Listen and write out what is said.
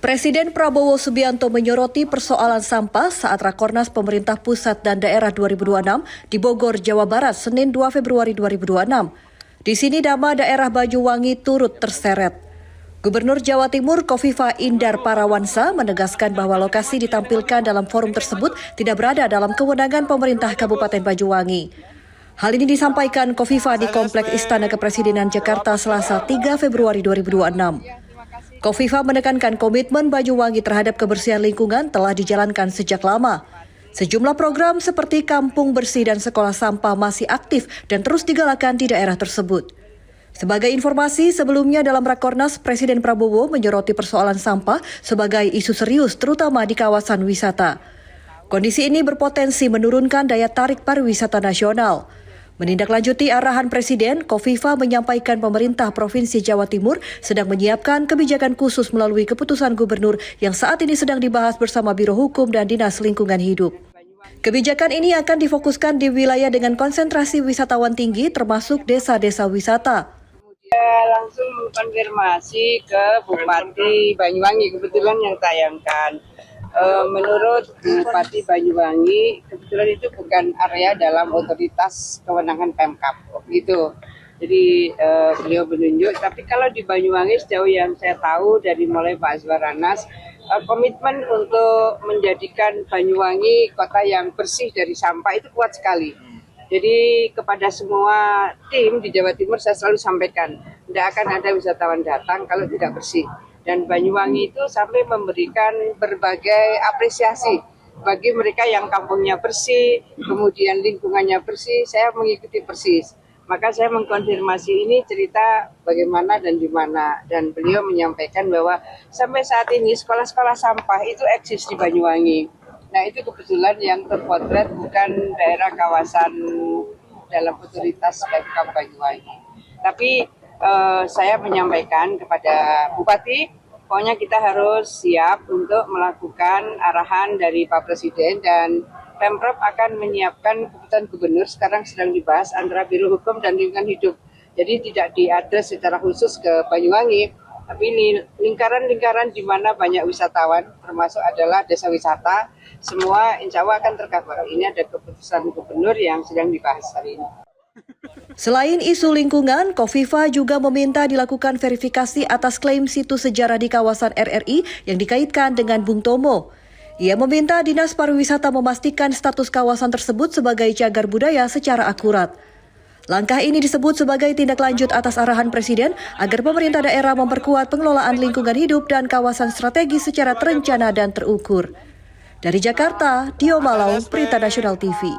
Presiden Prabowo Subianto menyoroti persoalan sampah saat Rakornas Pemerintah Pusat dan Daerah 2026 di Bogor, Jawa Barat, Senin 2 Februari 2026. Di sini nama daerah Banyuwangi turut terseret. Gubernur Jawa Timur Kofifa Indar Parawansa menegaskan bahwa lokasi ditampilkan dalam forum tersebut tidak berada dalam kewenangan pemerintah Kabupaten Banyuwangi. Hal ini disampaikan Kofifa di Kompleks Istana Kepresidenan Jakarta Selasa 3 Februari 2026. Kofifa menekankan komitmen Banyuwangi terhadap kebersihan lingkungan telah dijalankan sejak lama. Sejumlah program seperti kampung bersih dan sekolah sampah masih aktif dan terus digalakkan di daerah tersebut. Sebagai informasi, sebelumnya dalam Rakornas, Presiden Prabowo menyoroti persoalan sampah sebagai isu serius terutama di kawasan wisata. Kondisi ini berpotensi menurunkan daya tarik pariwisata nasional. Menindaklanjuti arahan Presiden, Kofifa menyampaikan pemerintah Provinsi Jawa Timur sedang menyiapkan kebijakan khusus melalui keputusan gubernur yang saat ini sedang dibahas bersama Biro Hukum dan Dinas Lingkungan Hidup. Kebijakan ini akan difokuskan di wilayah dengan konsentrasi wisatawan tinggi termasuk desa-desa wisata. Langsung mengkonfirmasi ke Bupati Banyuwangi, kebetulan yang tayangkan. Menurut Bupati Banyuwangi, kebetulan itu bukan area dalam otoritas kewenangan Pemkab, gitu. Jadi beliau menunjuk. Tapi kalau di Banyuwangi sejauh yang saya tahu dari mulai Pak Azwar Anas, komitmen untuk menjadikan Banyuwangi kota yang bersih dari sampah itu kuat sekali. Jadi kepada semua tim di Jawa Timur saya selalu sampaikan, tidak akan ada wisatawan datang kalau tidak bersih. Dan Banyuwangi itu sampai memberikan berbagai apresiasi bagi mereka yang kampungnya bersih, kemudian lingkungannya bersih, saya mengikuti persis. Maka saya mengkonfirmasi ini cerita bagaimana dan di mana. Dan beliau menyampaikan bahwa sampai saat ini sekolah-sekolah sampah itu eksis di Banyuwangi. Nah itu kebetulan yang terpotret bukan daerah kawasan dalam otoritas Pemkab Banyuwangi. Tapi saya menyampaikan kepada Bupati, pokoknya kita harus siap untuk melakukan arahan dari Pak Presiden dan Pemprov akan menyiapkan keputusan gubernur sekarang sedang dibahas antara Biro Hukum dan Lingkungan Hidup. Jadi tidak diadres secara khusus ke Banyuwangi, tapi ini lingkaran-lingkaran di mana banyak wisatawan, termasuk adalah desa wisata, semua insya Allah akan tercover. Ini ada keputusan gubernur yang sedang dibahas hari ini. Selain isu lingkungan, Kofifa juga meminta dilakukan verifikasi atas klaim situs sejarah di kawasan RRI yang dikaitkan dengan Bung Tomo. Ia meminta Dinas Pariwisata memastikan status kawasan tersebut sebagai cagar budaya secara akurat. Langkah ini disebut sebagai tindak lanjut atas arahan Presiden agar pemerintah daerah memperkuat pengelolaan lingkungan hidup dan kawasan strategis secara terencana dan terukur. Dari Jakarta, Dio Malau, Berita Nasional TV.